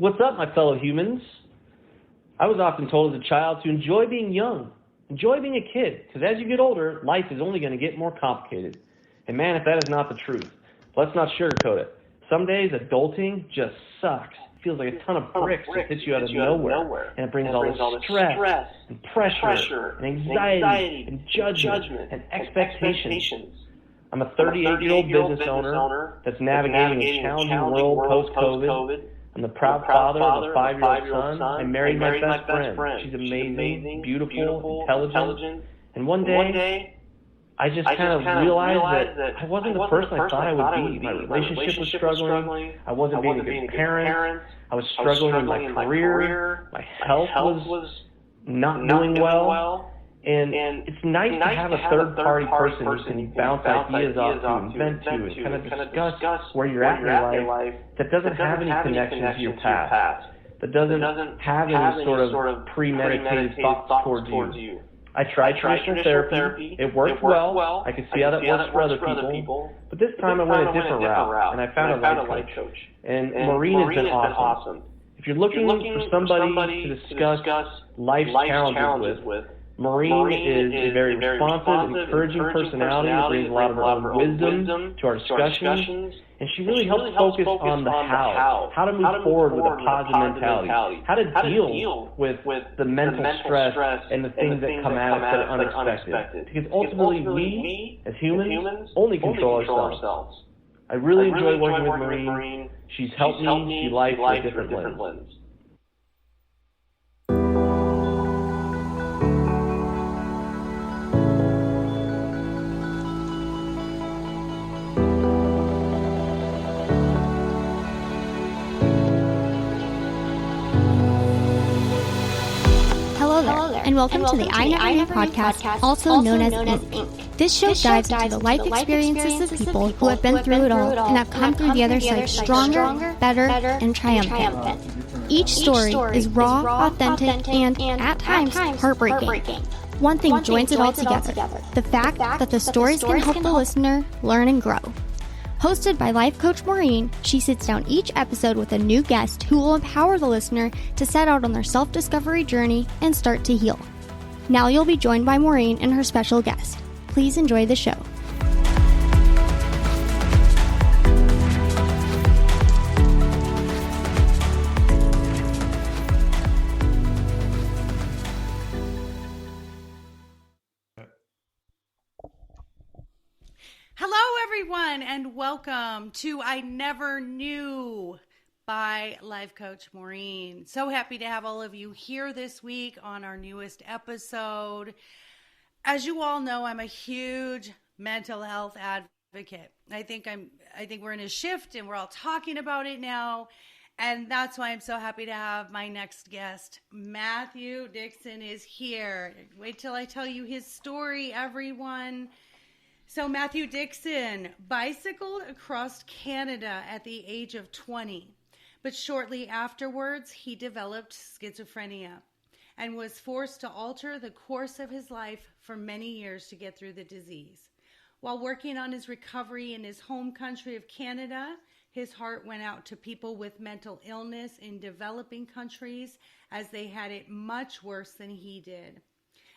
What's up, my fellow humans? I was often told as a child to enjoy being young, enjoy being a kid, because as you get older, life is only going to get more complicated. And man, if that is not the truth, let's not sugarcoat it. Some days, adulting just sucks. It feels like a ton of bricks that hits you out of nowhere, and it brings all this stress and pressure and anxiety and judgment and expectations. I'm a 38-year-old business owner that's navigating a challenging world post-COVID. I'm the proud father of a 5-year-old son. I married my best friend. She's amazing, beautiful, intelligent. And one day, I just kind of realized that I wasn't the person I thought I would be. My relationship was struggling. I wasn't being a good parent. I was struggling in my career. My health was not doing well. And it's nice to have a third-party person you can bounce ideas off to and vent to and kind of discuss where you're at in your life that doesn't have any connection to your past, that doesn't have any sort of premeditated thoughts towards you. I tried traditional therapy. It worked well. I could see how that works for other people. But this time I went a different route, and I found a life coach. And Maureen has been awesome. If you're looking for somebody to discuss life's challenges with, Maureen is a very responsive, encouraging personality that brings a lot of her own wisdom to our discussions, and she really helps focus on the how to move forward with a positive mentality, how to deal with the mental stress and the things that come at us that are unexpected. Because ultimately, we, as humans, only control ourselves. I really enjoy working with Maureen. She's helped me see life through a different lens. And welcome to the I Never Knew podcast, also known as Inc. This show dives into the life experiences of people who have been through it all and have come through the other side stronger, better, and triumphant. Each story is raw, authentic, and, at times, heartbreaking. One thing joins it all together, the fact that the stories can help the listener learn and grow. Hosted by life coach Maureen, she sits down each episode with a new guest who will empower the listener to set out on their self-discovery journey and start to heal. Now you'll be joined by Maureen and her special guest. Please enjoy the show. Hello, everyone, and welcome to I Never Knew by Life Coach Maureen. So happy to have all of you here this week on our newest episode. As you all know, I'm a huge mental health advocate. I think we're in a shift, and we're all talking about it now. And that's why I'm so happy to have my next guest. Matthew Dickson is here. Wait till I tell you his story, everyone. So Matthew Dickson bicycled across Canada at the age of 20, but shortly afterwards he developed schizophrenia and was forced to alter the course of his life for many years to get through the disease. While working on his recovery in his home country of Canada, his heart went out to people with mental illness in developing countries as they had it much worse than he did.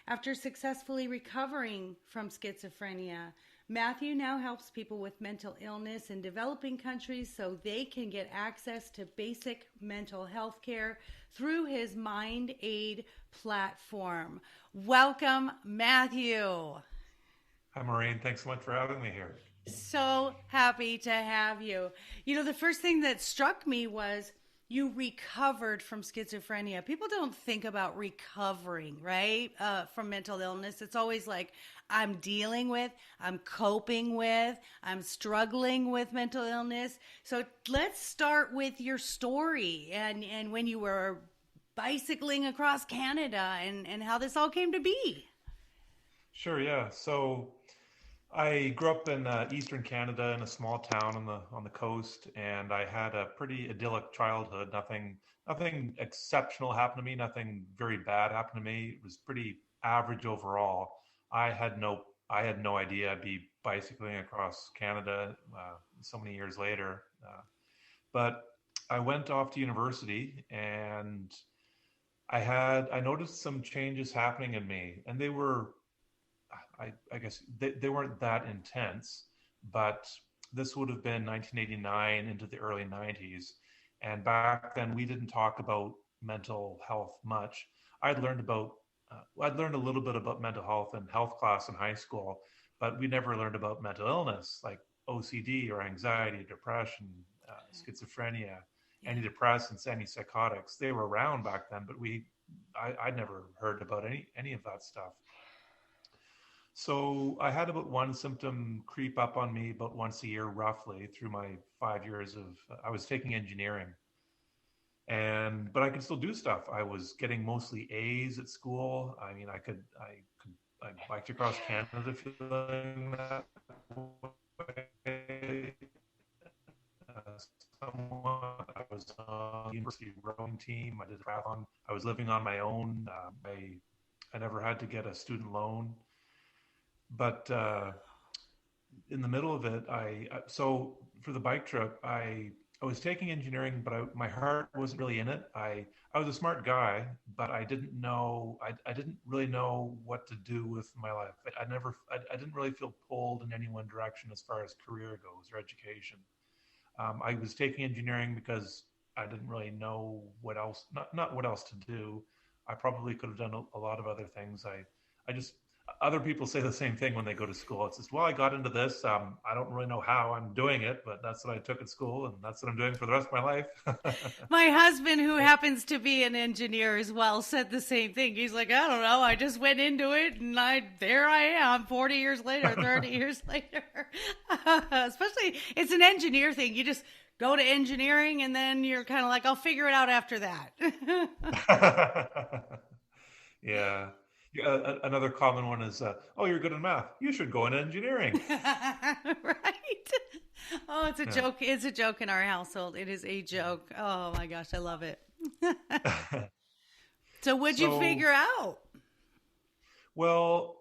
After successfully recovering from schizophrenia, Matthew now helps people with mental illness in developing countries so they can get access to basic mental health care through his Mind Aid platform. Welcome, Matthew. Hi, Maureen. Thanks so much for having me here. So happy to have you. You know, the first thing that struck me was you recovered from schizophrenia. People don't think about recovering, right, from mental illness. It's always like, I'm dealing with, I'm coping with, I'm struggling with mental illness. So let's start with your story and when you were bicycling across Canada and how this all came to be. Sure, yeah. So I grew up in Eastern Canada in a small town on the coast, and I had a pretty idyllic childhood. Nothing exceptional happened to me. Nothing very bad happened to me. It was pretty average overall. I had no idea I'd be bicycling across Canada so many years later. But I went off to university, and I noticed some changes happening in me, and they were, I guess they weren't that intense, but this would have been 1989 into the early 90s. And back then we didn't talk about mental health much. I'd learned a little bit about mental health in health class in high school, but we never learned about mental illness like OCD or anxiety, depression, schizophrenia, Yeah. antidepressants, antipsychotics. They were around back then, but I'd never heard about any of that stuff. So I had about one symptom creep up on me about once a year, roughly, through my 5 years of. I was taking engineering, and but I could still do stuff. I was getting mostly A's at school. I mean, I biked across Canada feeling that way. Uh, Somewhat. I was on the university rowing team. I did a triathlon. I was living on my own. I never had to get a student loan, but in the middle of it, so for the bike trip, I was taking engineering, but my heart wasn't really in it. I was a smart guy, but I didn't really know what to do with my life. I didn't really feel pulled in any one direction as far as career goes or education. I was taking engineering because I didn't really know what else, not what else to do. I probably could have done a lot of other things. I just Other people say the same thing when they go to school. It's just, well, I got into this. I don't really know how I'm doing it, but that's what I took at school, and that's what I'm doing for the rest of my life. My husband, who happens to be an engineer as well, said the same thing. He's like, I don't know. I just went into it, and there I am 40 years later, 30 years later. Especially, it's an engineer thing. You just go to engineering, and then you're kind of like, I'll figure it out after that. Yeah. Another common one is, oh, you're good in math. You should go into engineering. Right? Oh, it's a joke. It's a joke in our household. It is a joke. Oh my gosh, I love it. So what'd you figure out? Well,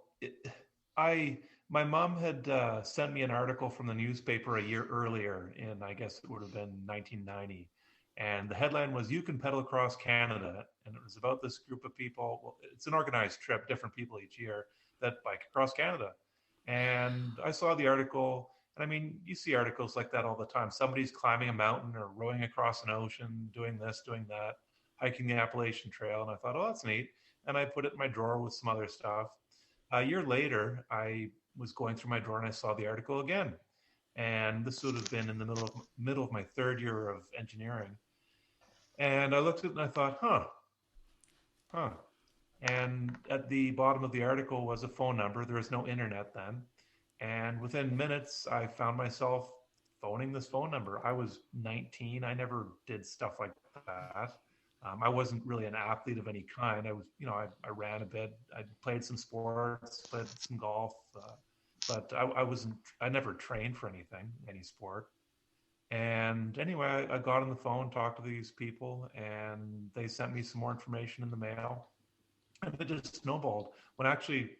my mom had sent me an article from the newspaper a year earlier in, I guess it would have been 1990. And the headline was, "You can pedal across Canada." And it was about this group of people. Well, it's an organized trip, different people each year that bike across Canada. And I saw the article. And I mean, you see articles like that all the time. Somebody's climbing a mountain or rowing across an ocean, doing this, doing that, hiking the Appalachian Trail. And I thought, oh, that's neat. And I put it in my drawer with some other stuff. A year later, I was going through my drawer and I saw the article again. And this would have been in the middle of my third year of engineering. And I looked at it and I thought, huh. And at the bottom of the article was a phone number. There was no internet then. And within minutes, I found myself phoning this phone number. I was 19. I never did stuff like that. I wasn't really an athlete of any kind. I ran a bit. I played some sports, played some golf, but I never trained for any sport. And anyway, I got on the phone, talked to these people, and they sent me some more information in the mail. And it just snowballed. When actually,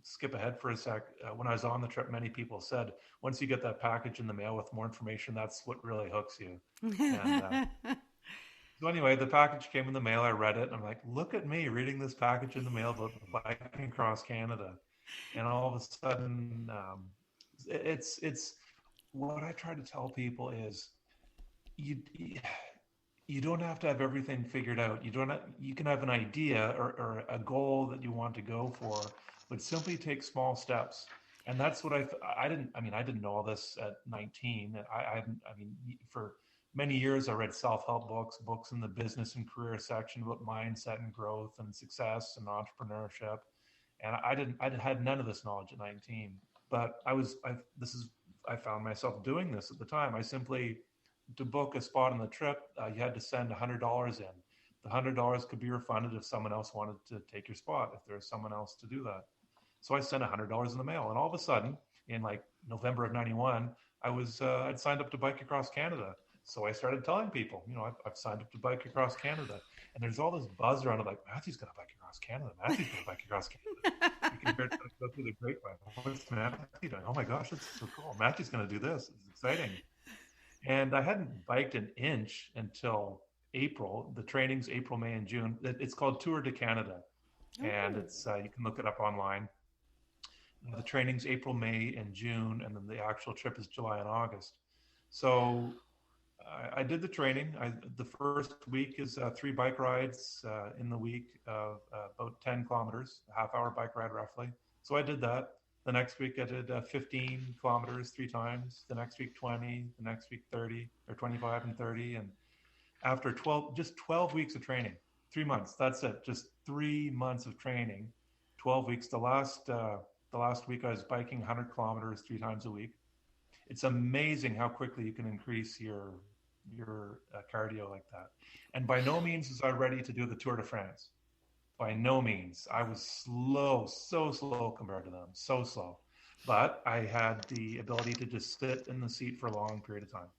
skip ahead for a sec, when I was on the trip, many people said, once you get that package in the mail with more information, that's what really hooks you. And so anyway, the package came in the mail. I read it, and I'm like, look at me reading this package in the mail about biking across Canada. And all of a sudden, it's what I try to tell people is you don't have to have everything figured out. You can have an idea or a goal that you want to go for, but simply take small steps. And that's what I didn't know all this at 19. For many years I read self-help books in the business and career section about mindset and growth and success and entrepreneurship. And I had none of this knowledge at 19, but I found myself doing this at the time. To book a spot on the trip, you had to send $100 in. The $100 could be refunded if someone else wanted to take your spot, if there was someone else to do that. So I sent $100 in the mail, and all of a sudden, in like November of '91, I'd signed up to bike across Canada. So I started telling people, I've signed up to bike across Canada, and there's all this buzz around it, like, Matthew's going to bike across Canada. Matthew's going to bike across Canada. You can hear it go through the grapevine. What's Matthew doing? Oh my gosh, that's so cool. Matthew's going to do this. It's exciting. And I hadn't biked an inch until April. The training's April, May, and June. It's called Tour de Canada, and Oh. it's you can look it up online. The training's April, May, and June, and then the actual trip is July and August. So I did the training. The first week is 3 bike rides in the week of about 10 kilometers, a half-hour bike ride roughly. So I did that. The next week I did 15 kilometers 3 times. The next week 20. The next week 30 or 25 and 30. And after 12 weeks of training, 3 months. That's it. Just 3 months of training, 12 weeks. The last week I was biking 100 kilometers 3 times a week. It's amazing how quickly you can increase your cardio like that. And by no means was I ready to do the Tour de France. By no means. I was slow, so slow compared to them, so slow. But I had the ability to just sit in the seat for a long period of time.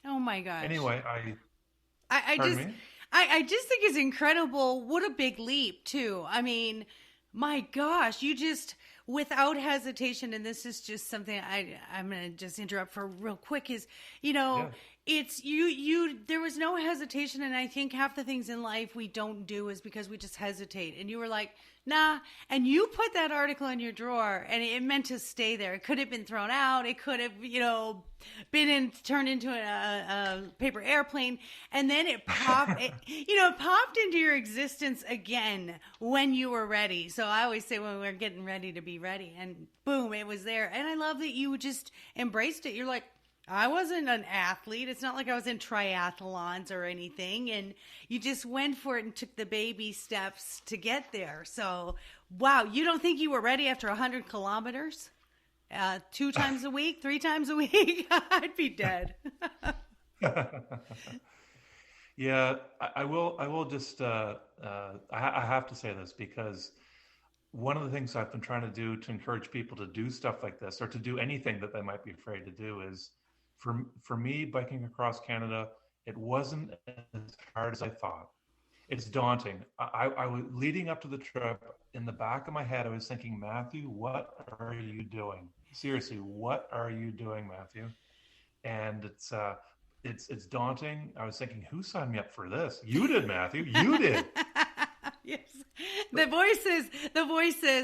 Oh my gosh. Anyway, I pardon just me? I just think it's incredible. What a big leap too. I mean, my gosh, you just without hesitation, and this is just something I'm gonna just interrupt for real quick, is Yeah. it's you there was no hesitation, and I think half the things in life we don't do is because we just hesitate. And you were like, nah, and you put that article in your drawer, and it meant to stay there. It could have been thrown out, it could have, turned into a paper airplane, and then it popped it popped into your existence again when you were ready. So I always say when we're getting ready to be ready, and boom, it was there. And I love that you just embraced it. You're like, I wasn't an athlete. It's not like I was in triathlons or anything. And you just went for it and took the baby steps to get there. So, wow, you don't think you were ready after 100 kilometers? 2 times a week, 3 times a week? I'd be dead. Yeah, I will. I will just. I have to say this because one of the things I've been trying to do to encourage people to do stuff like this, or to do anything that they might be afraid to do, is for me biking across Canada. It wasn't as hard as I thought. It's daunting. I was leading up to the trip. In the back of my head, I was thinking, Matthew, what are you doing? Seriously, what are you doing, Matthew? And it's daunting. I was thinking, who signed me up for this? You did, Matthew. You did. Yes. The voices,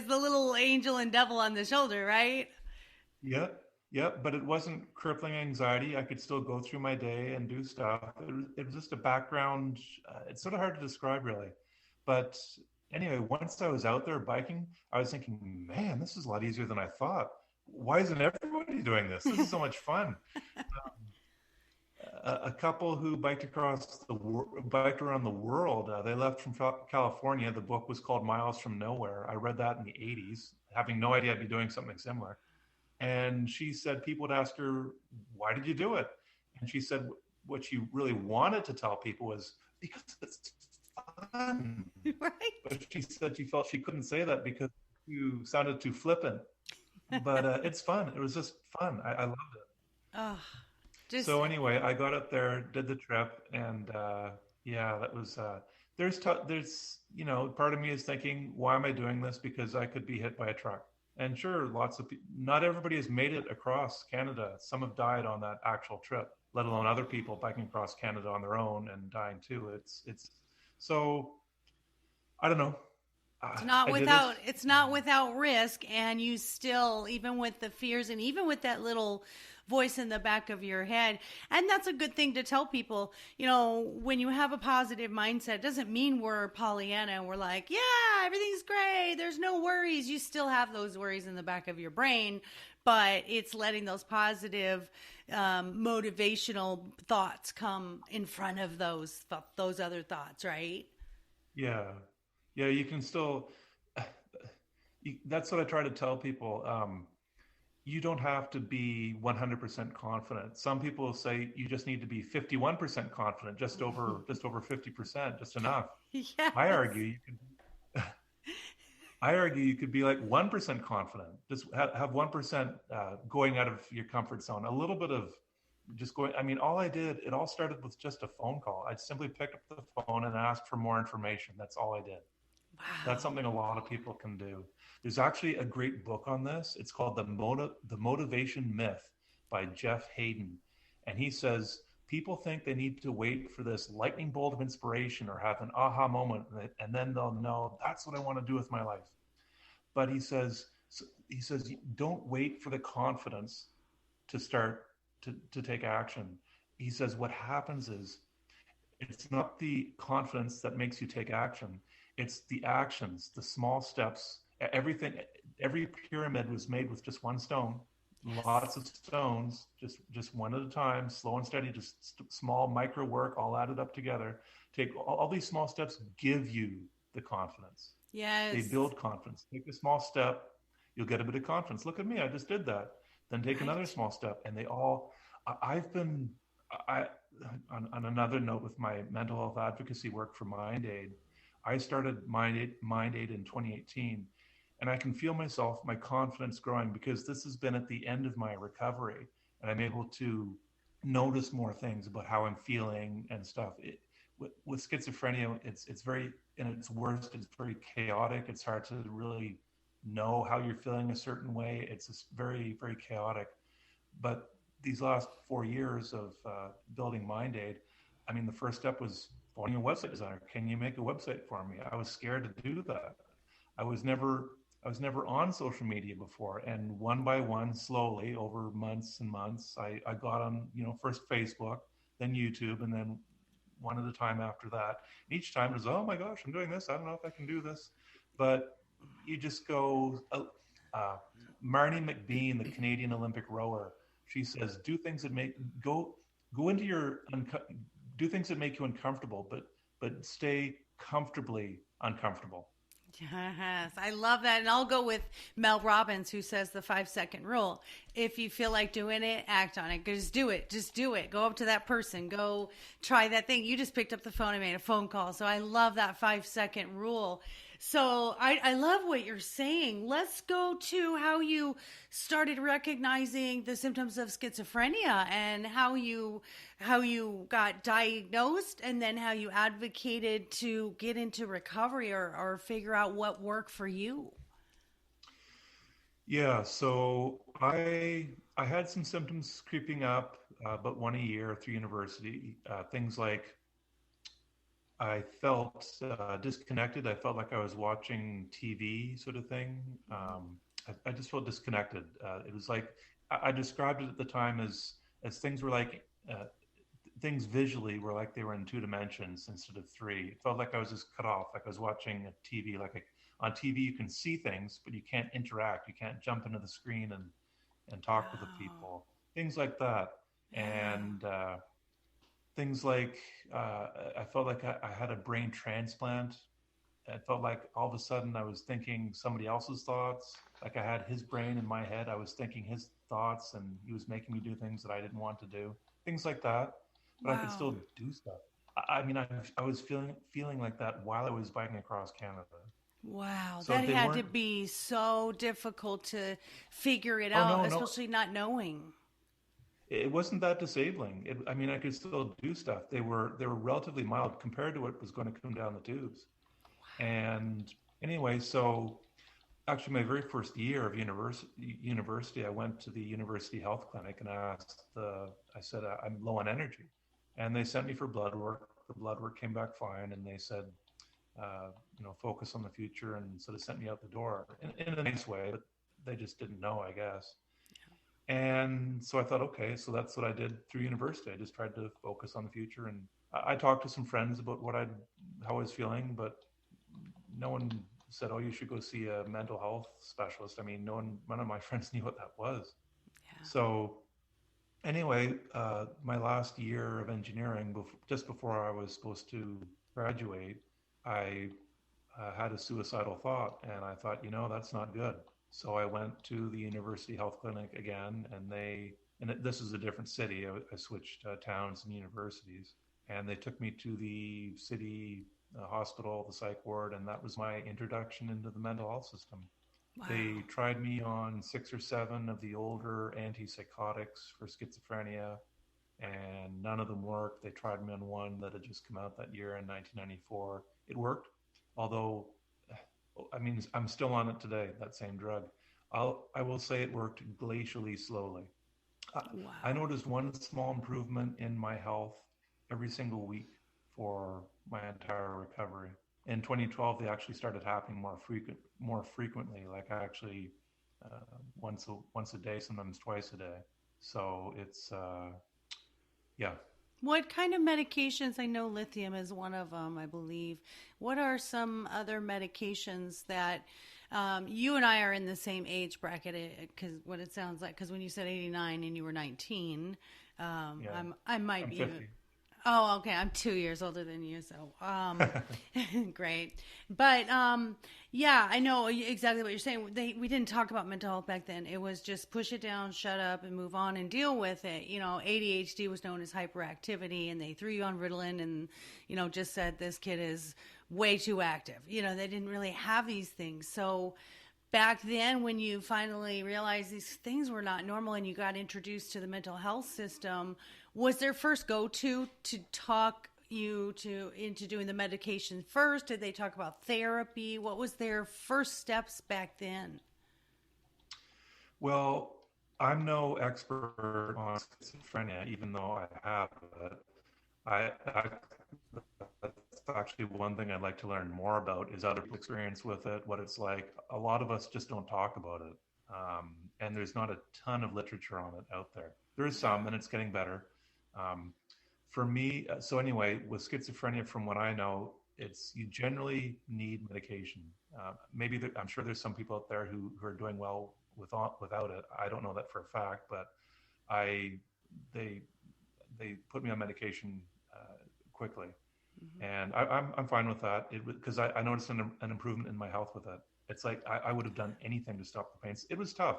the little angel and devil on the shoulder, right? Yeah, yeah. But it wasn't crippling anxiety. I could still go through my day and do stuff. It was just a background. It's sort of hard to describe, really. But anyway, once I was out there biking, I was thinking, man, this is a lot easier than I thought. Why isn't everybody doing this? This is so much fun. A couple who biked around the world. They left from California. The book was called Miles from Nowhere. I read that in the 80s, having no idea I'd be doing something similar. And she said people would ask her, why did you do it? And she said what she really wanted to tell people was, because it's fun. Right? But she said she felt she couldn't say that because you sounded too flippant. But it's fun. It was just fun. I loved it. Oh, just So anyway, I got up there, did the trip, and yeah, that was. There's part of me is thinking, why am I doing this? Because I could be hit by a truck. And sure, lots of people. Not everybody has made it across Canada. Some have died on that actual trip, let alone other people biking across Canada on their own and dying too. It's so I don't know. I did it. it's not without risk, and you still, even with the fears and even with that little voice in the back of your head. And that's a good thing to tell people. When you have a positive mindset, it doesn't mean we're Pollyanna and we're like, yeah, everything's great, there's no worries. You still have those worries in the back of your brain, but it's letting those positive motivational thoughts come in front of those other thoughts, right? Yeah, yeah. You can still. That's what I try to tell people. You don't have to be 100% confident. Some people say you just need to be 51% confident, just over 50%, just enough. Yes. I argue you could. I argue you could be like 1% confident. Just have 1% going out of your comfort zone. A little bit of just going. I mean, it all started with just a phone call. I simply picked up the phone and asked for more information. That's all I did. Wow. That's something a lot of people can do. There's actually a great book on this. It's called The Motivation Myth by Jeff Hayden. And he says, people think they need to wait for this lightning bolt of inspiration or have an aha moment, and then they'll know that's what I want to do with my life. But he says, don't wait for the confidence to start to take action. He says, what happens is it's not the confidence that makes you take action. It's the actions, the small steps. Everything, every pyramid was made with just one stone, lots of stones, just one at a time, slow and steady, just small micro work, all added up together. Take all these small steps, give you the confidence. Yes. They build confidence. Take a small step, you'll get a bit of confidence. Look at me, I just did that. Then take another small step, and they all. I've been. On another note, with my mental health advocacy work for Mind Aid, I started Mind Aid in 2018, and I can feel my confidence growing, because this has been at the end of my recovery, and I'm able to notice more things about how I'm feeling and stuff. With schizophrenia, it's very, in its worst, it's very chaotic. It's hard to really know how you're feeling a certain way. It's just very, very chaotic. But these last 4 years of building Mind Aid, I mean, the first step was phoning a website designer. Can you make a website for me? I was scared to do that. I was never on social media before, and one by one, slowly over months and months, I got on, first Facebook, then YouTube, and then one at a time after that. And each time it was, oh my gosh, I'm doing this. I don't know if I can do this, but you just go. Marnie McBean, the Canadian Olympic rower, she says, do things that make do things that make you uncomfortable, but stay comfortably uncomfortable. Yes, I love that. And I'll go with Mel Robbins, who says the 5-second rule. If you feel like doing it, act on it. Just do it. Just do it. Go up to that person. Go try that thing. You just picked up the phone and made a phone call. So I love that 5-second rule. So I love what you're saying. Let's go to how you started recognizing the symptoms of schizophrenia and how you got diagnosed, and then how you advocated to get into recovery or figure out what worked for you. Yeah, so I had some symptoms creeping up, but one a year through university. Things like I felt disconnected. I felt like I was watching TV, sort of thing. I just felt disconnected. It was like I described it at the time as things were like things visually were like they were in 2 dimensions instead of 3. It felt like I was just cut off, like I was watching a TV. On TV, you can see things, but you can't interact. You can't jump into the screen and talk with the people. Things like that, and things like I felt like I had a brain transplant. It felt like all of a sudden I was thinking somebody else's thoughts. Like I had his brain in my head. I was thinking his thoughts, and he was making me do things that I didn't want to do. Things like that. But I could still do stuff. I mean, I was feeling like that while I was biking across Canada. Wow, So that had to be so difficult to figure it out, especially not knowing. It wasn't that disabling. I mean, I could still do stuff. They were relatively mild compared to what was going to come down the tubes. And anyway, so actually my very first year of university, I went to the university health clinic and I said, I'm low on energy. And they sent me for blood work. The blood work came back fine. And they said, focus on the future, and sort of sent me out the door in a nice way, but they just didn't know, I guess. And so I thought, okay, so that's what I did through university. I just tried to focus on the future, and I talked to some friends about how I was feeling, but no one said, oh, you should go see a mental health specialist. I mean, none of my friends knew what that was. Yeah. So anyway, my last year of engineering, just before I was supposed to graduate, I had a suicidal thought, and I thought, that's not good. So I went to the university health clinic again, and this is a different city. I switched towns and universities, and they took me to the city hospital, the psych ward, and that was my introduction into the mental health system. Wow. They tried me on 6 or 7 of the older antipsychotics for schizophrenia, and none of them worked. They tried me on one that had just come out that year in 1994. It worked, although, I mean, I'm still on it today, that same drug. I will say it worked glacially slowly. I Wow. noticed one small improvement in my health every single week for my entire recovery. In 2012, they actually started happening more frequently. Like I actually once a day, sometimes twice a day. So it's yeah. What kind of medications? I know lithium is one of them, I believe. What are some other medications that you and I are in the same age bracket? Because what it sounds like, because when you said 89 and you were 19, Yeah, I might I'm be. 50. Oh, okay. I'm 2 years older than you, so great. But yeah, I know exactly what you're saying. We didn't talk about mental health back then. It was just push it down, shut up, and move on and deal with it. You know, ADHD was known as hyperactivity, and they threw you on Ritalin, and just said this kid is way too active. They didn't really have these things, so back then when you finally realized these things were not normal and you got introduced to the mental health system, was their first go to talk you to into doing the medication first? Did they talk about therapy? What was their first steps back then? Well, I'm no expert on schizophrenia, even though I have it. I that's actually one thing I'd like to learn more about is other people's experience with it, what it's like. A lot of us just don't talk about it, and there's not a ton of literature on it out there. There is some, and it's getting better. Um, for me, so anyway, with schizophrenia, from what I know, it's you generally need medication. I'm sure there's some people out there who are doing well without it. I don't know that for a fact, but I they they put me on medication quickly, Mm-hmm. and I'm fine with that. Because I noticed an improvement in my health with it. It's like I would have done anything to stop the pain. It was tough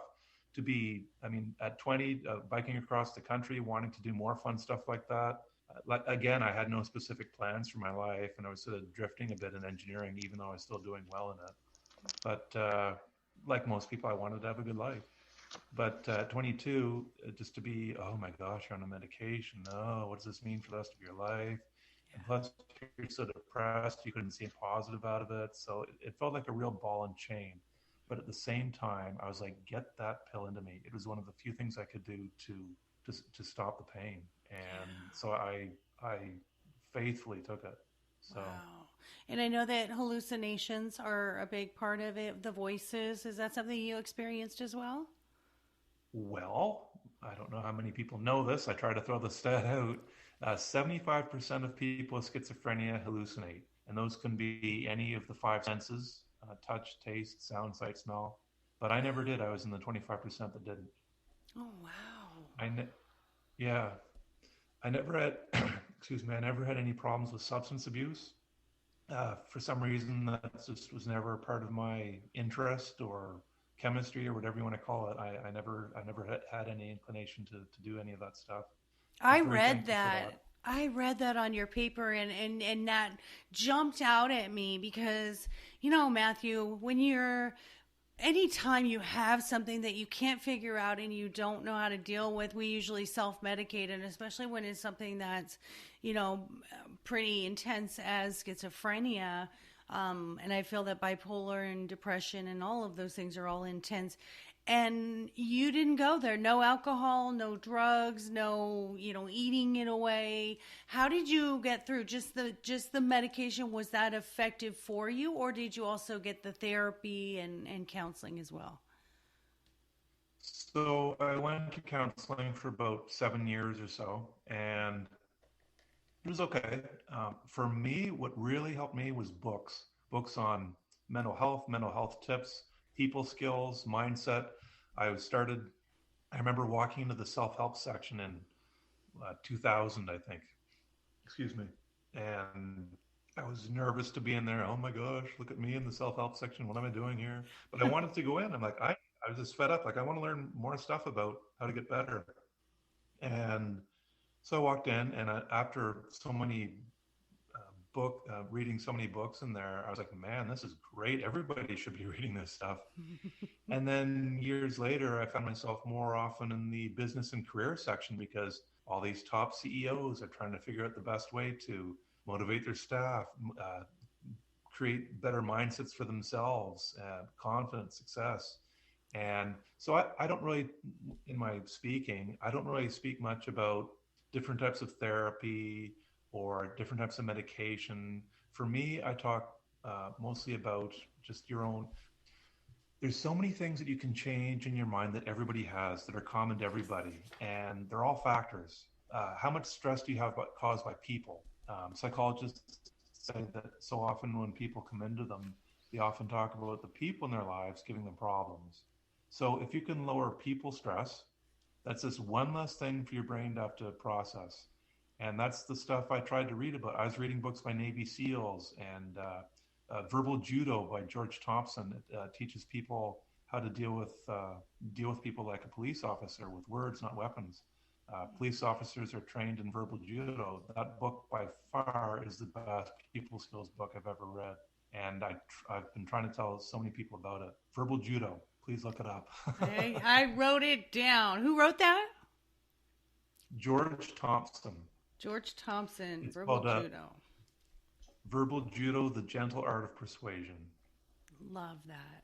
to be. I mean, at 20, biking across the country, wanting to do more fun stuff like that. Like again, I had no specific plans for my life, and I was sort of drifting a bit in engineering, even though I was still doing well in it. But like most people, I wanted to have a good life. But 22, just to be, oh my gosh, you're on a medication. Oh, what does this mean for the rest of your life? And plus, you're so depressed, you couldn't see a positive out of it. So it felt like a real ball and chain. But at the same time, I was like, get that pill into me. It was one of the few things I could do to stop the pain. And so I faithfully took it. So Wow. And I know that hallucinations are a big part of it, the voices. Is that something you experienced as well? well, I don't know how many people know this. I try to throw the stat out. 75% of people with schizophrenia hallucinate, and those can be any of the five senses: touch, taste, sound, sight, smell. But I never did. I was in the 25% that didn't. Oh, wow. I ne- yeah, I never had, excuse me, I never had any problems with substance abuse. For some reason, that just was never a part of my interest or chemistry or whatever you want to call it. I never had any inclination to do any of that stuff. I'm I very read thankful for that. that. I read that on your paper, and that jumped out at me because, Matthew, anytime you have something that you can't figure out and you don't know how to deal with, we usually self medicate, and especially when it's something that's, you know, pretty intense as schizophrenia. And I feel that bipolar and depression and all of those things are all intense. And you didn't go there. No alcohol, no drugs, no, eating it away. How did you get through? Just the medication, was that effective for you, or did you also get the therapy and counseling as well? So I went to counseling for about 7 years or so, and it was okay. For me, what really helped me was books on mental health tips, people skills, mindset. I started, I remember walking into the self help section in 2000, I think. Excuse me. And I was nervous to be in there. Oh my gosh, look at me in the self help section. What am I doing here? But I wanted to go in. I was just fed up. Like, I want to learn more stuff about how to get better. And so I walked in, and after so many reading so many books in there, I was like, man, this is great. Everybody should be reading this stuff. And then years later, I found myself more often in the business and career section because all these top CEOs are trying to figure out the best way to motivate their staff, create better mindsets for themselves, confidence, success. And so I don't really, in my speaking, I don't really speak much about different types of therapy or different types of medication. For me, I talk mostly about just your own. There's so many things that you can change in your mind that everybody has that are common to everybody, and they're all factors. How much stress do you have caused by people? Psychologists say that so often when people come into them, they often talk about the people in their lives giving them problems. So if you can lower people stress, that's just one less thing for your brain to have to process. And that's the stuff I tried to read about. I was reading books by Navy SEALs and Verbal Judo by George Thompson. It teaches people how to deal with people like a police officer with words, not weapons. Police officers are trained in verbal judo. That book by far is the best people skills book I've ever read. And I've been trying to tell so many people about it. Verbal judo. Please look it up. I wrote it down. Who wrote that? George Thompson. George Thompson, It's Verbal called Judo. Verbal Judo, The Gentle Art of Persuasion. Love that.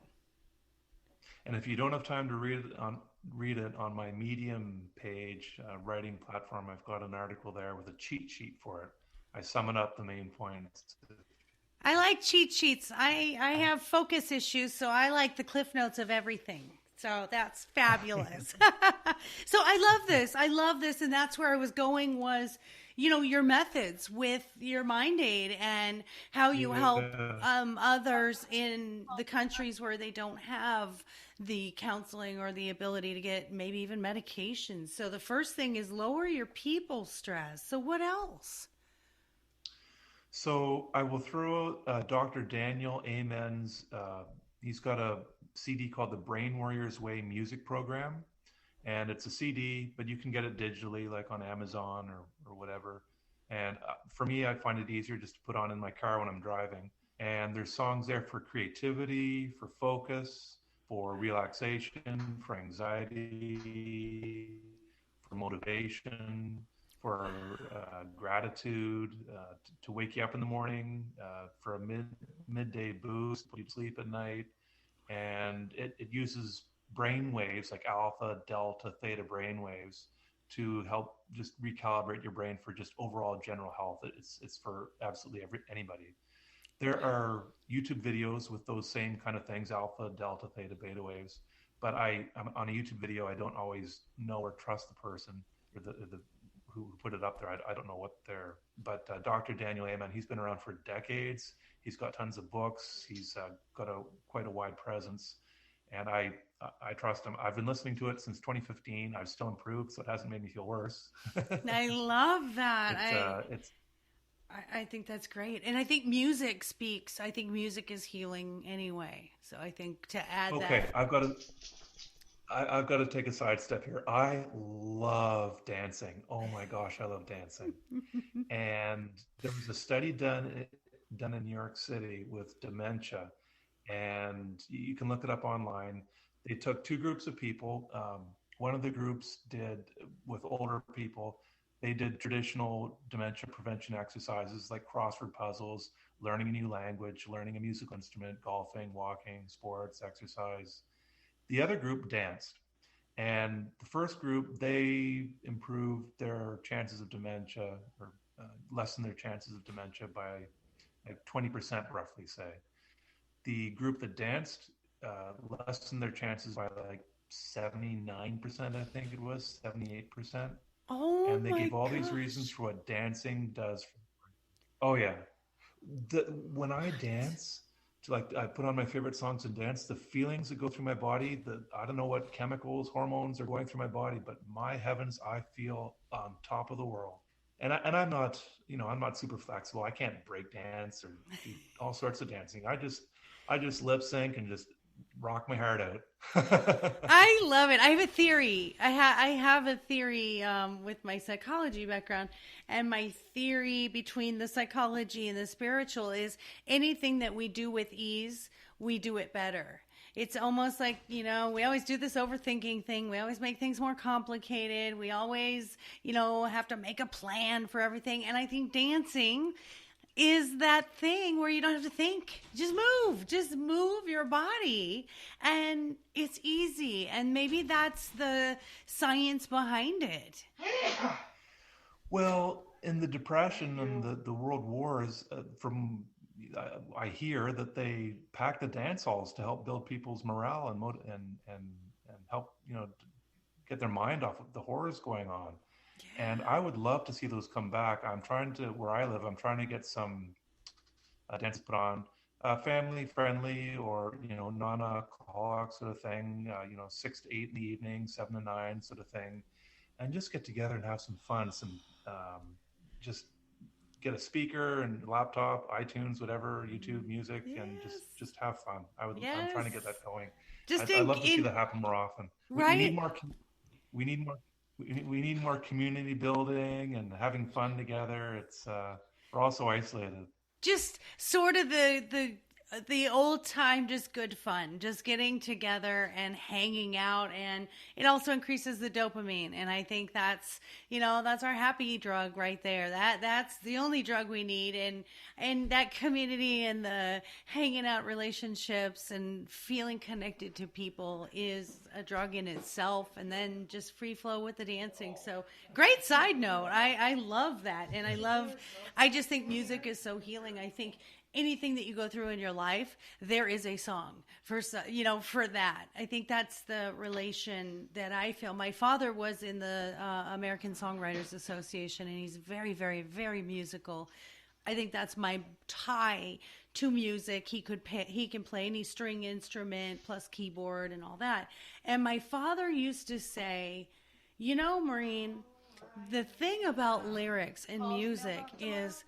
And if you don't have time to read it on my Medium page, writing platform, I've got an article there with a cheat sheet for it. I sum up the main points. I like cheat sheets. I have focus issues, so I like the cliff notes of everything. So that's fabulous. So I love this. I love this. And that's where I was going was, your methods with your Mind Aid and how you help others in the countries where they don't have the counseling or the ability to get maybe even medications. So the first thing is lower your people stress. So what else? So I will throw Dr. Daniel Amen's, he's got a CD called the Brain Warriors Way Music Program. And it's a CD, but you can get it digitally, like on Amazon or whatever. And for me, I find it easier just to put on in my car when I'm driving. And there's songs there for creativity, for focus, for relaxation, for anxiety, for motivation, for gratitude, to wake you up in the morning, for a midday boost, put you to sleep at night. And it uses brain waves like alpha, delta, theta brain waves to help just recalibrate your brain for just overall general health. It's for absolutely anybody. There are YouTube videos with those same kind of things, alpha, delta, theta, beta waves. But I'm on a YouTube video, I don't always know or trust the person or the who put it up there. I don't know what they're, but Dr. Daniel Amen, he's been around for decades. He's got tons of books. He's got quite a wide presence. And I trust him. I've been listening to it since 2015. I've still improved, so it hasn't made me feel worse. I love that. I think that's great. And I think music speaks. I think music is healing anyway. So I think to add that. Okay, I've got to take a sidestep here. I love dancing. Oh my gosh, I love dancing. And there was a study done in New York City with dementia, and you can look it up online. They took two groups of people. One of the groups did, with older people, they did traditional dementia prevention exercises like crossword puzzles, learning a new language, learning a musical instrument, golfing, walking, sports, exercise. The other group danced. And the first group, they improved their chances of dementia, or lessened their chances of dementia by like 20%, roughly, say. The group that danced lessened their chances by like 79%, I think it was, 78%. Oh, and they my gave all gosh. these reasons for what dancing does. Oh, yeah. When I dance, I put on my favorite songs and dance, the feelings that go through my body, I don't know what chemicals, hormones are going through my body, but my heavens, I feel on top of the world. And I'm not, I'm not super flexible. I can't break dance or do all sorts of dancing. I just lip sync and just rock my heart out. I love it. I have a theory. I have a theory with my psychology background, and my theory between the psychology and the spiritual is anything that we do with ease, we do it better. It's almost like, we always do this overthinking thing. We always make things more complicated. We always, have to make a plan for everything. And I think dancing is that thing where you don't have to think. Just move your body, and it's easy. And maybe that's the science behind it. Well, in the Depression and the World Wars, I hear that they packed the dance halls to help build people's morale and help get their mind off of the horrors going on. And I would love to see those come back. I'm trying to, where I live, I'm trying to get some dances put on, family friendly or non-alcoholic sort of thing. 6 to 8 in the evening, 7 to 9 sort of thing, and just get together and have some fun. Just get a speaker and laptop, iTunes, whatever, YouTube Music, and just have fun. I'm trying to get that going. I'd love to see that happen more often. We need more. We need more. We need more community building and having fun together. We're also isolated. Just sort of the old time, just good fun, just getting together and hanging out. And it also increases the dopamine. And I think that's our happy drug right there. That's the only drug we need. And that community and the hanging out relationships and feeling connected to people is a drug in itself. And then just free flow with the dancing. So great side note. I love that. And I just think music is so healing. I think anything that you go through in your life, there is a song for that. I think that's the relation that I feel. My father was in the American Songwriters Association, and he's very, very, very musical. I think that's my tie to music. He can play any string instrument plus keyboard and all that. And my father used to say, Maureen, the thing about lyrics and music is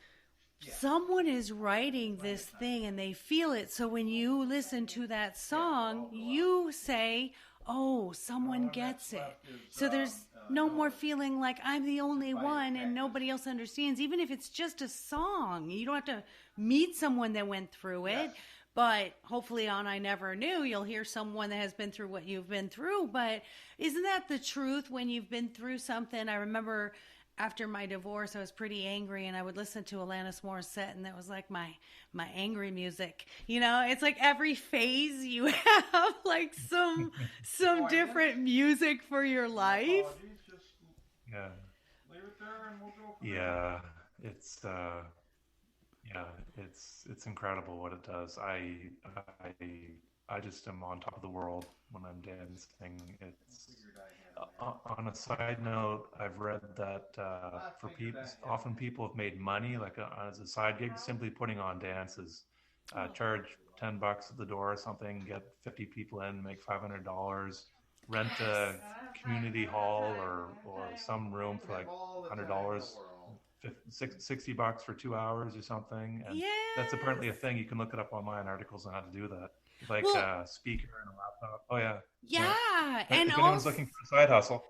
someone is writing this thing and they feel it. So when you listen to that song, you say, oh, someone gets it. So there's no more feeling like I'm the only one and nobody else understands. Even if it's just a song, you don't have to meet someone that went through it. But hopefully on I Never Knew, you'll hear someone that has been through what you've been through. But isn't that the truth when you've been through something? I remember after my divorce, I was pretty angry, and I would listen to Alanis Morissette, and that was like my angry music. It's like every phase you have like some different music for your life. Yeah. Yeah. It's incredible what it does. I just am on top of the world when I'm dancing. On a side note, I've read that for people, often people have made money like as a side gig simply putting on dances. Charge $10 at the door or something, get 50 people in, make $500. Rent a community hall or some room for like $100. $60 for 2 hours or something, and that's apparently a thing. You can look it up online, articles on how to do that, like a speaker and a laptop. Oh yeah. And if anyone's looking for a side hustle,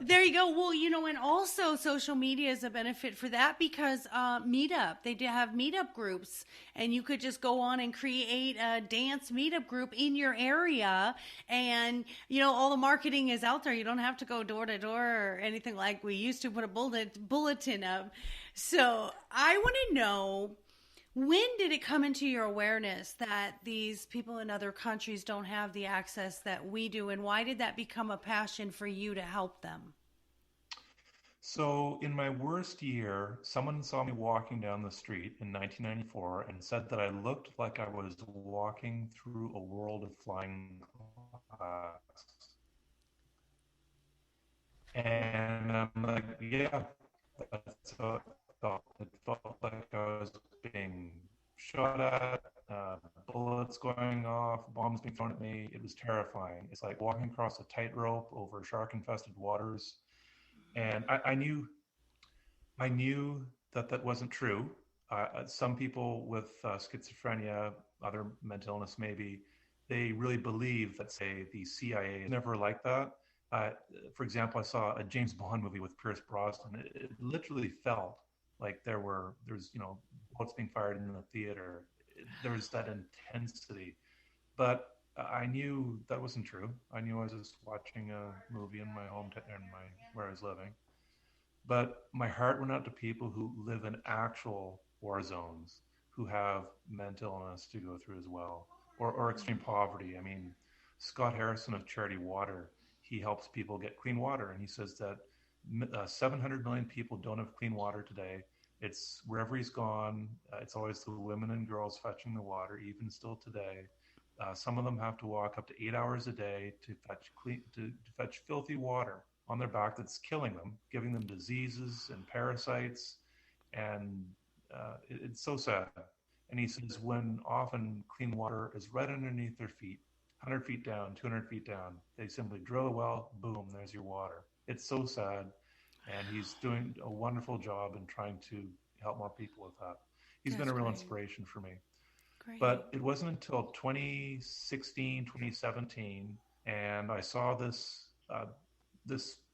there you go. Well, and also social media is a benefit for that because Meetup, they do have meetup groups, and you could just go on and create a dance meetup group in your area, and all the marketing is out there. You don't have to go door to door or anything like we used to. Put a bulletin up. So I want to know, when did it come into your awareness that these people in other countries don't have the access that we do, and why did that become a passion for you to help them? So in my worst year, someone saw me walking down the street in 1994 and said that I looked like I was walking through a world of flying clouds. And I'm like, yeah, that's how it felt. It felt like I was being shot at, bullets going off, bombs being thrown at me. It was terrifying. It's like walking across a tightrope over shark-infested waters. And I knew that wasn't true. Some people with schizophrenia, other mental illness maybe, they really believe that, say, the CIA is never like that. For example, I saw a James Bond movie with Pierce Brosnan. It literally felt like there's bullets being fired in the theater. There was that intensity, but I knew that wasn't true. I knew I was just watching a movie in my hometown, where I was living. But my heart went out to people who live in actual war zones, who have mental illness to go through as well, or extreme poverty. I mean, Scott Harrison of Charity Water, he helps people get clean water, and he says that 700 million people don't have clean water today. It's wherever he's gone, it's always the women and girls fetching the water, even still today. Some of them have to walk up to 8 hours a day to fetch filthy water on their back that's killing them, giving them diseases and parasites, and it's so sad. And he says when often clean water is right underneath their feet, 100 feet down, 200 feet down, they simply drill a well, boom, there's your water. It's so sad, and he's doing a wonderful job in trying to help more people with that. He's been a real inspiration for me. Great. But it wasn't until 2016, 2017, and I saw this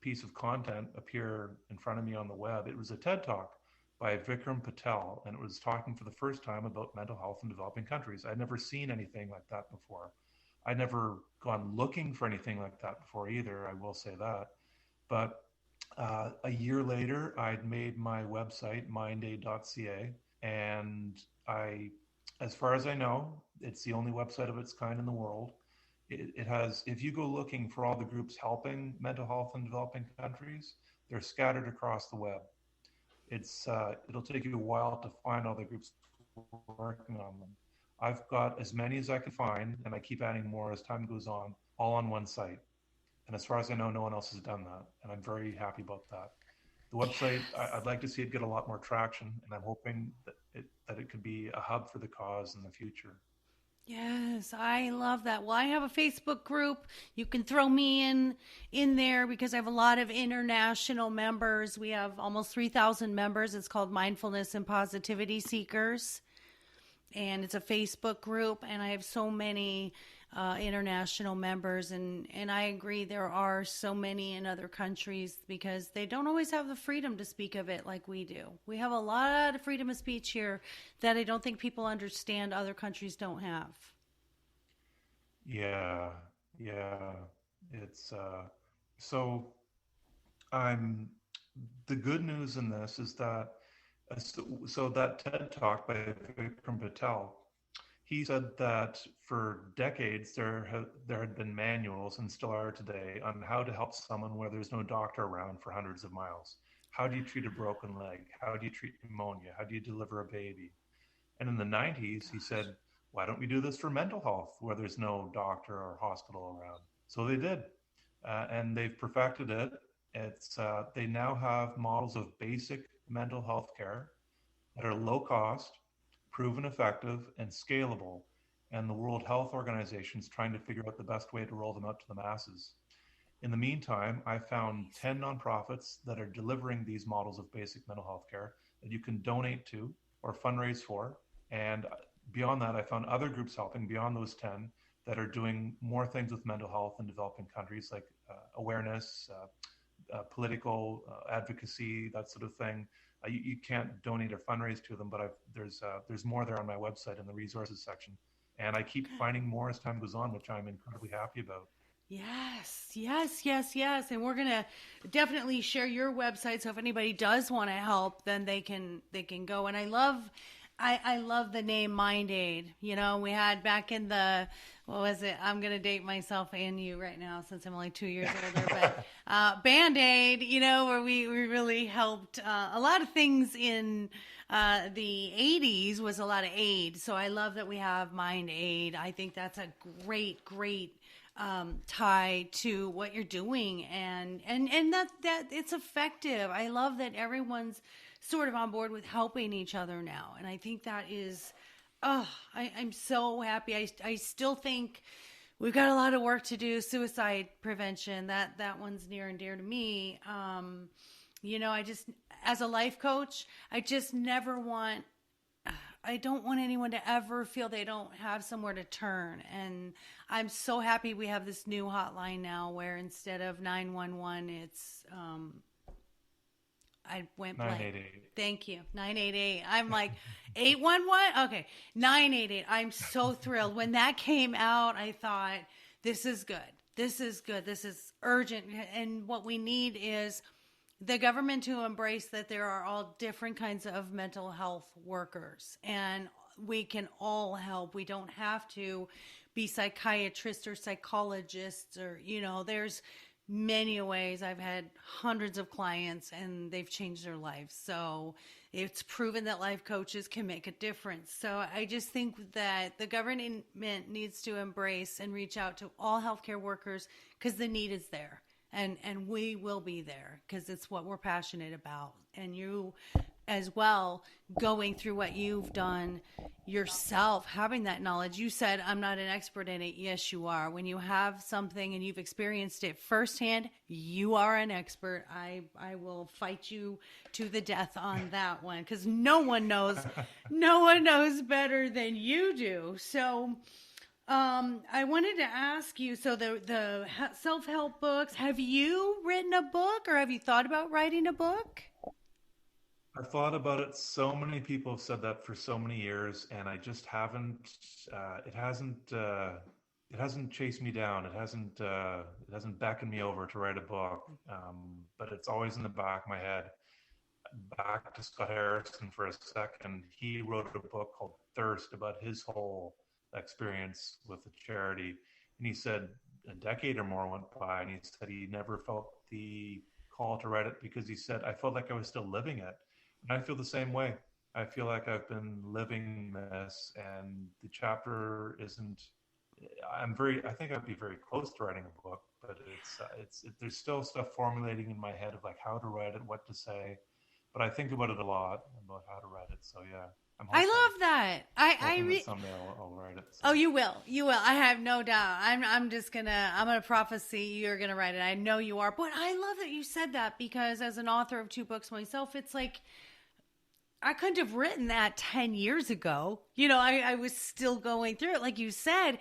piece of content appear in front of me on the web. It was a TED Talk by Vikram Patel, and it was talking for the first time about mental health in developing countries. I'd never seen anything like that before. I'd never gone looking for anything like that before either, I will say that. But a year later, I'd made my website, mindaid.ca, and as far as I know, it's the only website of its kind in the world. It has, if you go looking for all the groups helping mental health in developing countries, they're scattered across the web. It'll take you a while to find all the groups working on them. I've got as many as I can find, and I keep adding more as time goes on, all on one site. And as far as I know, no one else has done that, and I'm very happy about that. The website, I'd like to see it get a lot more traction, and I'm hoping that it could be a hub for the cause in the future. Yes, I love that. Well, I have a Facebook group. You can throw me in there because I have a lot of international members. We have almost 3,000 members. It's called Mindfulness and Positivity Seekers. And it's a Facebook group, and I have so many international members, and I agree there are so many in other countries because they don't always have the freedom to speak of it like we do. We have a lot of freedom of speech here that I don't think people understand other countries don't have. Yeah. It's so I'm the good news in this is that so that TED Talk by Vikram Patel, he said that for decades there had been manuals, and still are today, on how to help someone where there's no doctor around for hundreds of miles. How do you treat a broken leg? How do you treat pneumonia? How do you deliver a baby? And in the 90s, he said, why don't we do this for mental health where there's no doctor or hospital around? So they did, and they've perfected it. They now have models of basic mental health care that are low cost, proven effective, and scalable. And the World Health Organization is trying to figure out the best way to roll them out to the masses. In the meantime, I found 10 nonprofits that are delivering these models of basic mental health care that you can donate to or fundraise for. And beyond that, I found other groups helping beyond those 10 that are doing more things with mental health in developing countries, like awareness, political advocacy, that sort of thing. You can't donate or fundraise to them, but there's more there on my website in the resources section. And I keep finding more as time goes on, which I'm incredibly happy about. Yes. And we're going to definitely share your website. So if anybody does want to help, then they can go. And I love the name Mind Aid. You know, we had back in the, what was it? I'm going to date myself and you right now since I'm only 2 years older, but Band-Aid, you know, where we really helped a lot of things in the 80s was a lot of aid. So I love that we have Mind Aid. I think that's a great tie to what you're doing and that it's effective. I love that everyone's sort of on board with helping each other now. And I think that is, I'm so happy. I still think we've got a lot of work to do. Suicide prevention, that one's near and dear to me. You know, as a life coach, I don't want anyone to ever feel they don't have somewhere to turn. And I'm so happy we have this new hotline now where instead of 911, it's, I went blank. 988. Thank you. 988. I'm like, 811? Okay. 988. I'm so thrilled. When that came out, I thought, this is good. This is good. This is urgent. And what we need is the government to embrace that there are all different kinds of mental health workers, and we can all help. We don't have to be psychiatrists or psychologists, or, there's many ways. I've had hundreds of clients and they've changed their lives. So it's proven that life coaches can make a difference. So I just think that the government needs to embrace and reach out to all healthcare workers, because the need is there, and we will be there because it's what we're passionate about. And you as well, going through what you've done yourself, having that knowledge. You said, I'm not an expert in it. Yes, you are. When you have something and you've experienced it firsthand, you are an expert. I will fight you to the death on that one, because no one knows better than you do. So I wanted to ask you, so the self-help books, have you written a book, or have you thought about writing a book? I've thought about it. So many people have said that for so many years, and I just haven't. It hasn't chased me down. It hasn't beckoned me over to write a book. But it's always in the back of my head. Back to Scott Harrison for a second. He wrote a book called Thirst about his whole experience with the charity, and he said a decade or more went by, and he said he never felt the call to write it, because he said, I felt like I was still living it. And I feel the same way. I feel like I've been living this, and the chapter isn't. I think I'd be very close to writing a book, but there's still stuff formulating in my head of like how to write it, what to say. But I think about it a lot, about how to write it. So yeah, I love that. Someday I'll write it. So. Oh, you will. I have no doubt. I'm gonna prophecy you're gonna write it. I know you are. But I love that you said that, because as an author of 2 books myself, it's like, I couldn't have written that 10 years ago. I was still going through it. Like you said,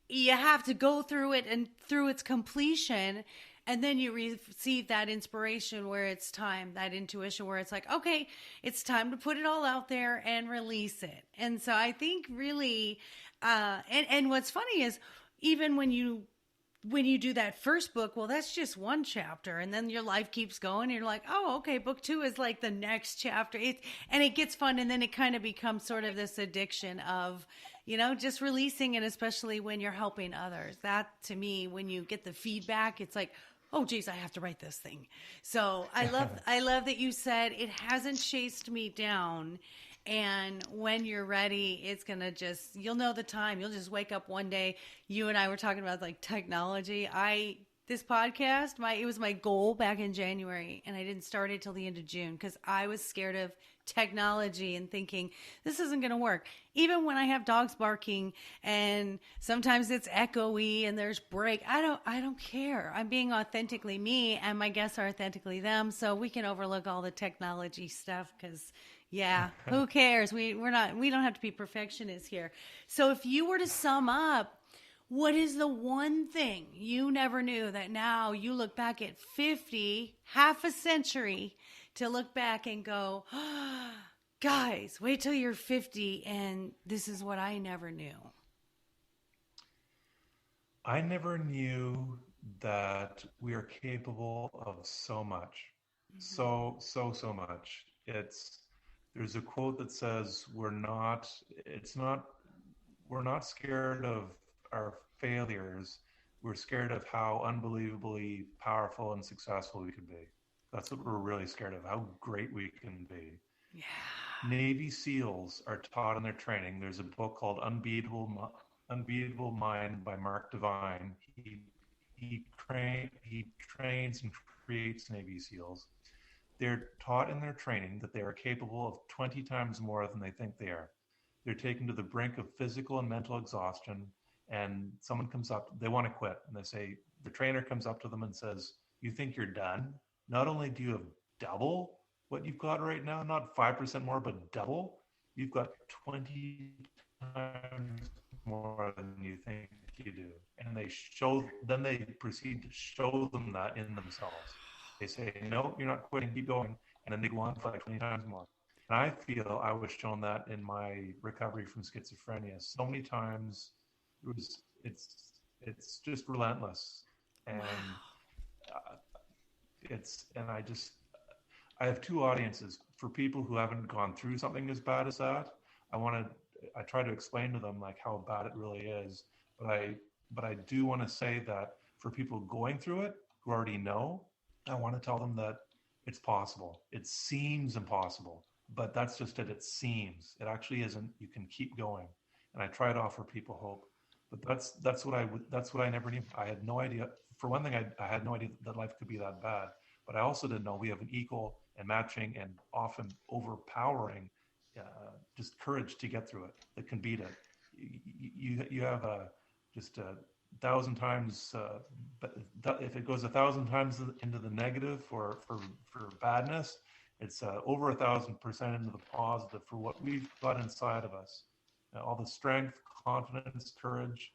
you have to go through it and through its completion. And then you receive that inspiration where it's time, that intuition where it's like, okay, it's time to put it all out there and release it. And so I think really, and what's funny is, even when you do that first book, well, that's just one chapter, and then your life keeps going. And you're like, oh, okay, book 2 is like the next chapter. And it gets fun, and then it kind of becomes sort of this addiction of, just releasing it, especially when you're helping others. That, to me, when you get the feedback, it's like, oh, geez, I have to write this thing. So I love that you said it hasn't chased me down. And when you're ready, it's going to you'll know the time. You'll just wake up one day. You and I were talking about like technology. This podcast, it was my goal back in January, and I didn't start it till the end of June because I was scared of technology and thinking this isn't going to work. Even when I have dogs barking and sometimes it's echoey and there's break, I don't care. I'm being authentically me, and my guests are authentically them. So we can overlook all the technology stuff because, yeah, who cares? We don't have to be perfectionists here. So if you were to sum up, what is the one thing you never knew that now you look back at 50, half a century, to look back and go, oh, guys, wait till you're 50 and this is what I never knew? I never knew that we are capable of so much. So much. There's a quote that says we're not scared of our failures. We're scared of how unbelievably powerful and successful we could be. That's what we're really scared of, how great we can be. Yeah. Navy SEALs are taught in their training. There's a book called Unbeatable Mind by Mark Devine. He trains and creates Navy SEALs. They're taught in their training that they are capable of 20 times more than they think they are. They're taken to the brink of physical and mental exhaustion, and someone comes up, they want to quit, and the trainer comes up to them and says, you think you're done? Not only do you have double what you've got right now, not 5% more, but double, you've got 20 times more than you think you do. And then they proceed to show them that in themselves. They say, no, you're not quitting, keep going. And then they go on for like 20 times more. And I feel I was shown that in my recovery from schizophrenia. So many times it's just relentless. And I have two audiences. For people who haven't gone through something as bad as that, I try to explain to them like how bad it really is. But I do want to say that for people going through it who already know, I want to tell them that it's possible. It seems impossible, but that's just it. It seems. It actually isn't. You can keep going. And I try to offer people hope. But that's what I never knew. I had no idea. For one thing, I had no idea that life could be that bad. But I also didn't know we have an equal and matching and often overpowering just courage to get through it that can beat it. You have just a thousand times, but if it goes 1,000 times into the negative for badness, it's over 1,000% into the positive for what we've got inside of us. All the strength, confidence, courage,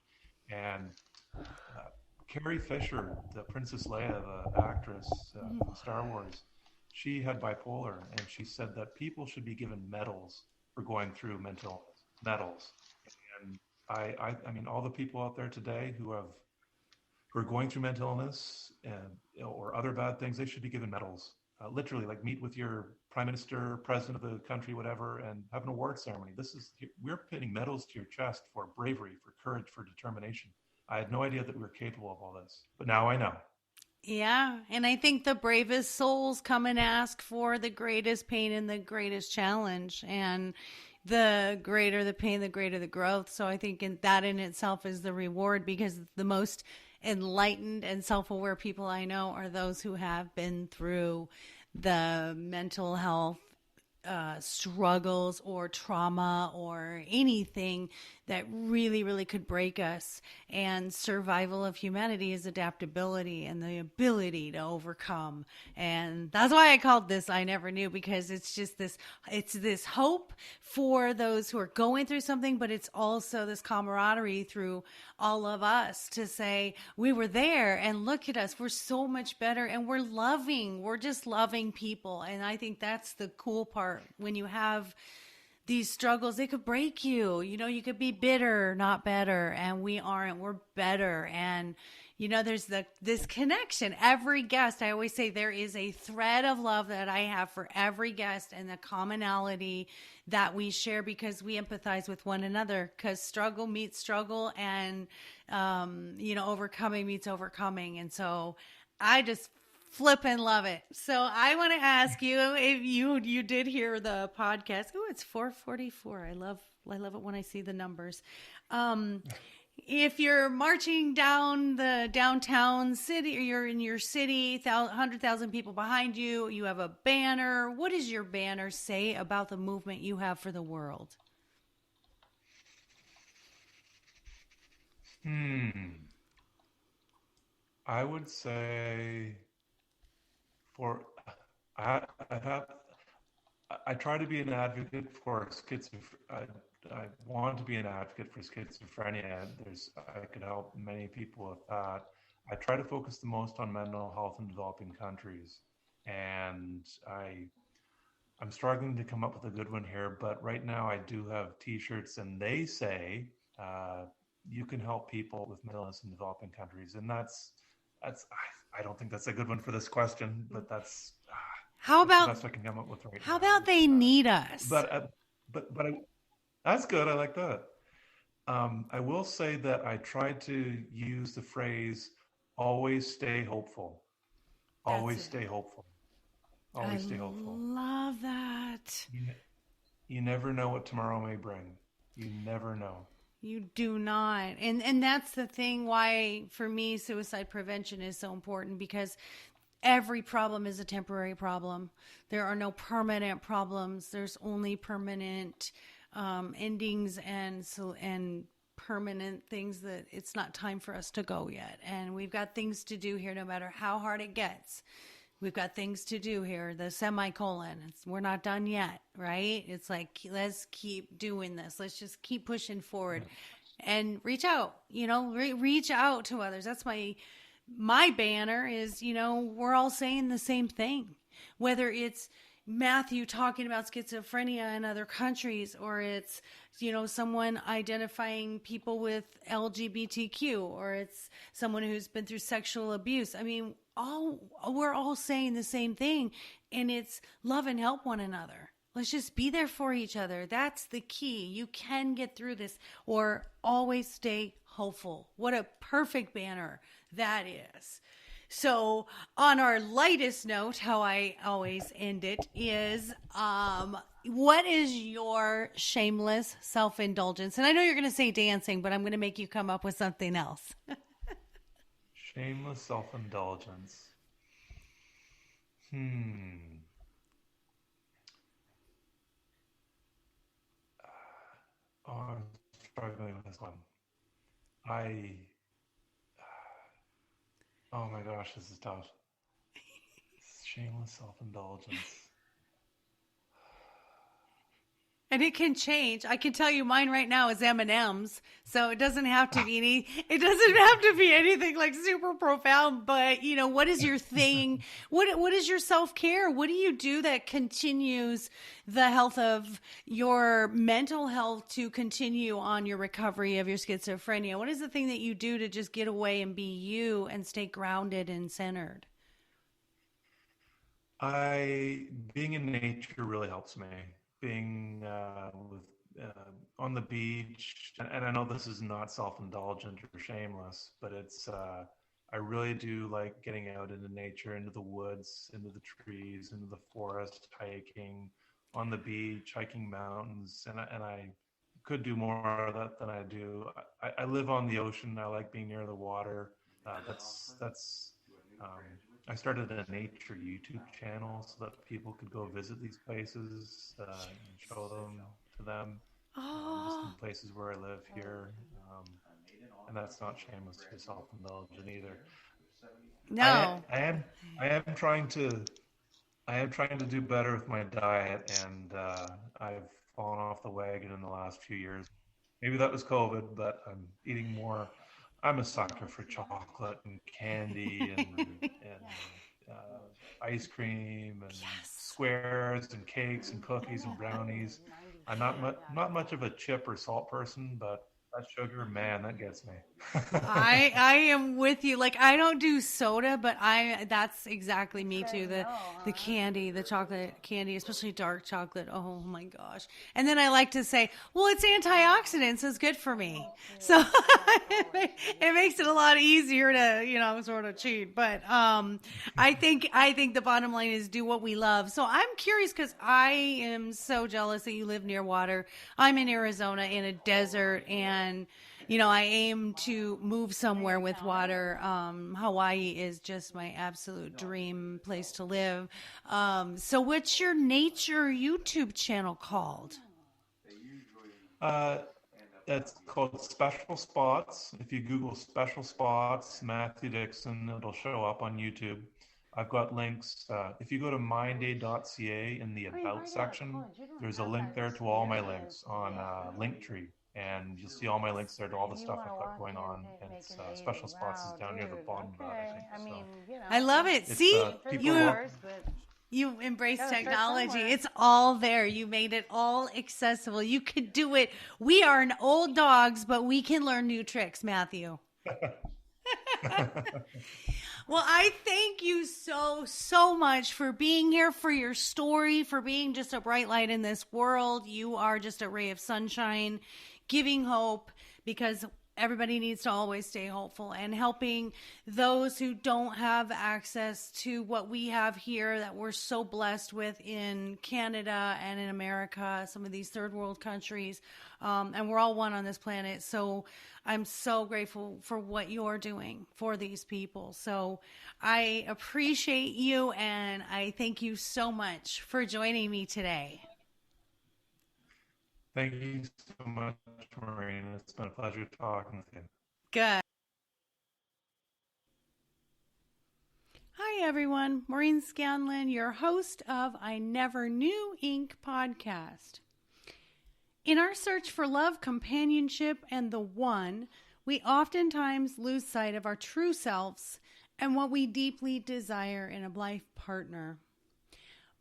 and Carrie Fisher, the Princess Leia, the actress from Star Wars, she had bipolar, and she said that people should be given medals for going through mental illness. Medals. And I mean, all the people out there today who are going through mental illness or other bad things, they should be given medals. Literally, like meet with your prime minister, president of the country, whatever, and have an award ceremony. We're pinning medals to your chest for bravery, for courage, for determination. I had no idea that we were capable of all this, but now I know. Yeah, and I think the bravest souls come and ask for the greatest pain and the greatest challenge, and the greater the pain, the greater the growth. So I think that in itself is the reward, because the most enlightened and self-aware people I know are those who have been through the mental health struggles or trauma or anything that really, really could break us. And survival of humanity is adaptability and the ability to overcome. And that's why I called this I Never Knew, because it's just it's this hope for those who are going through something, but it's also this camaraderie through all of us to say, we were there and look at us. We're so much better and we're loving. We're just loving people. And I think that's the cool part. When you have these struggles, they could break you. You know, you could be bitter, not better. And we aren't. We're better. And, you know, there's this connection. Every guest, I always say there is a thread of love that I have for every guest, and the commonality that we share because we empathize with one another, because struggle meets struggle, and, you know, overcoming meets overcoming. And so I just flip and love it. So I want to ask you if you did hear the podcast. Oh, it's 4:44. I love it when I see the numbers. If you're marching down the downtown city, or you're in your city, 100,000 people behind you, you have a banner. What does your banner say about the movement you have for the world? I would say I try to be an advocate for schizophrenia. I want to be an advocate for schizophrenia. I could help many people with that. I try to focus the most on mental health in developing countries, and I'm struggling to come up with a good one here. But right now, I do have T-shirts, and they say you can help people with mental illness in developing countries, and that's. I don't think that's a good one for this question, but that's the best I can come up with right now. How about they need us? But that's good. I like that. I will say that I tried to use the phrase "always stay hopeful." Always stay hopeful. Always stay hopeful. Love that. You never know what tomorrow may bring. You never know. You do not. And that's the thing why, for me, suicide prevention is so important, because every problem is a temporary problem. There are no permanent problems. There's only permanent endings and permanent things that it's not time for us to go yet. And we've got things to do here no matter how hard it gets. We've got things to do here. The semicolon. We're not done yet, right? It's like, let's keep doing this. Let's just keep pushing forward and reach out, reach out to others. That's my banner is, we're all saying the same thing, whether it's Matthew talking about schizophrenia in other countries, or it's, someone identifying people with LGBTQ, or it's someone who's been through sexual abuse. I mean, we're all saying the same thing. and it's love and help one another. Let's just be there for each other. That's the key. You can get through this, or always stay hopeful. What a perfect banner that is. So on our lightest note, how I always end it is, what is your shameless self-indulgence? And I know you're going to say dancing, but I'm going to make you come up with something else. Shameless self-indulgence. Oh, I'm struggling with this one. I, oh my gosh, this is tough. Shameless self-indulgence. And it can change. I can tell you mine right now is M&M's. So it doesn't have to be anything like super profound, but you know, what is your thing? What is your self-care? What do you do that continues the health of your mental health to continue on your recovery of your schizophrenia? What is the thing that you do to just get away and be you and stay grounded and centered? Being in nature really helps me. Being on the beach, and I know this is not self-indulgent or shameless, but it's I really do like getting out into nature, into the woods, into the trees, into the forest, hiking on the beach, hiking mountains, and I could do more of that than I do. I live on the ocean. I like being near the water. I started a nature YouTube channel so that people could go visit these places and show them to them, just in places where I live here. And that's not shameless or self-indulgent either. No. I am trying to do better with my diet, and I've fallen off the wagon in the last few years. Maybe that was COVID, but I'm eating more. I'm a sucker for chocolate and candy and ice cream and squares and cakes and cookies and brownies. I'm not much of a chip or salt person, but that sugar, man, that gets me. I am with you. Like, I don't do soda, but that's exactly me too. The candy, the chocolate candy, especially dark chocolate. Oh my gosh. And then I like to say, well, it's antioxidants, so it's good for me. So it makes it a lot easier to, sort of cheat. But I think the bottom line is do what we love. So I'm curious because I am so jealous that you live near water. I'm in Arizona in a desert, and I aim to move somewhere with water. Hawaii is just my absolute dream place to live. So what's your nature YouTube channel called? It's called Special Spots. If you Google Special Spots, Matthew Dickson, it'll show up on YouTube. I've got links. If you go to minday.ca in the About section, there's a link there to all my links on Linktree. And you'll see all my links there to all the stuff I've got going on. And it's Special Spots is down near the bottom of that, I think. I love it. See, you embrace technology. It's all there. You made it all accessible. You could do it. We are an old dogs, but we can learn new tricks, Matthew. Well, I thank you so much for being here, for your story, for being just a bright light in this world. You are just a ray of sunshine, giving hope, because everybody needs to always stay hopeful, and helping those who don't have access to what we have here that we're so blessed with in Canada and in America, some of these third world countries. And we're all one on this planet. So I'm so grateful for what you're doing for these people. So I appreciate you, and I thank you so much for joining me today. Thank you so much, Maureen. It's been a pleasure talking with you. Good. Hi, everyone. Maureen Scanlon, your host of I Never Knew Inc. podcast. In our search for love, companionship, and the one, we oftentimes lose sight of our true selves and what we deeply desire in a life partner.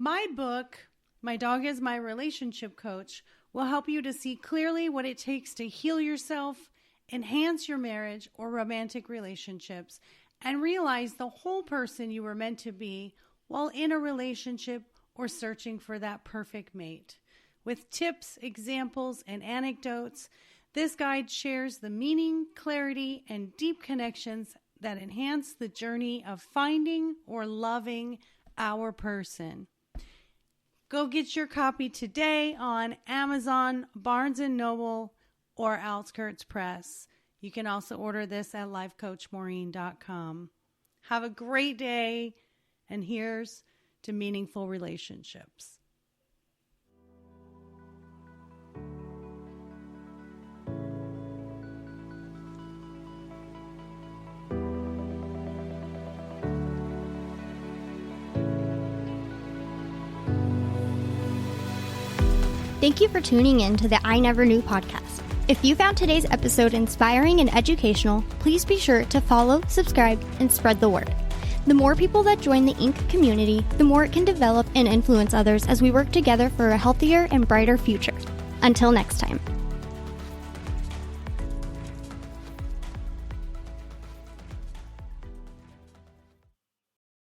My book, My Dog is My Relationship Coach, will help you to see clearly what it takes to heal yourself, enhance your marriage or romantic relationships, and realize the whole person you were meant to be while in a relationship or searching for that perfect mate. With tips, examples, and anecdotes, this guide shares the meaning, clarity, and deep connections that enhance the journey of finding or loving our person. Go get your copy today on Amazon, Barnes & Noble, or Outskirts Press. You can also order this at lifecoachmaureen.com. Have a great day, and here's to meaningful relationships. Thank you for tuning in to the I Never Knew podcast. If you found today's episode inspiring and educational, please be sure to follow, subscribe, and spread the word. The more people that join the Inc. community, the more it can develop and influence others as we work together for a healthier and brighter future. Until next time.